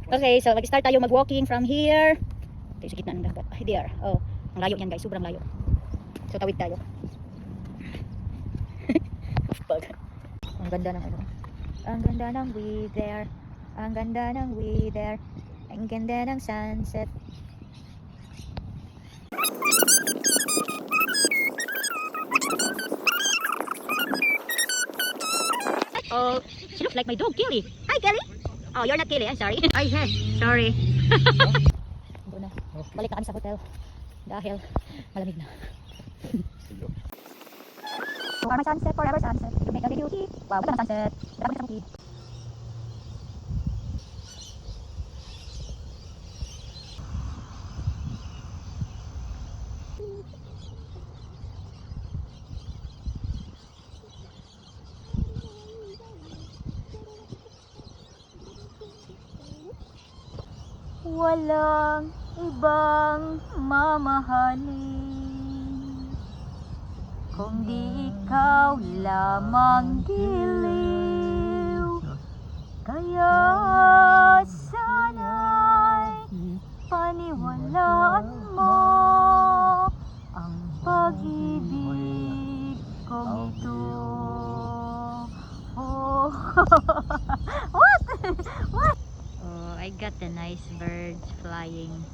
Okay, so mag-start tayo mag-walking from here. Okay, sa gitna ng dagat. Ay, there. Oh, ang layo niyan guys, sobrang layo. So tawid tayo. Pag. Ang ganda ng ano. Ang ganda ng way there. Ang ganda ng way there. Ang ganda ng sunset. Oh, she looks like my dog, Kelly. Hi, Kelly. Oh, you're not Kelly. I'm sorry. Ay, hey. Sorry. Doon na. Balik na kami sa hotel. Dahil malamig na. For my sunset, forever sunset. You make a video key. Wow, ganda ng sunset. Grabe na sa bukid. Walang ibang mamahalin kung di ikaw lamang giliw. Kaya sana'y paniwalaan mo ang pag-ibig kong ito. Oh. What? What? Oh, I got the nice birds flying.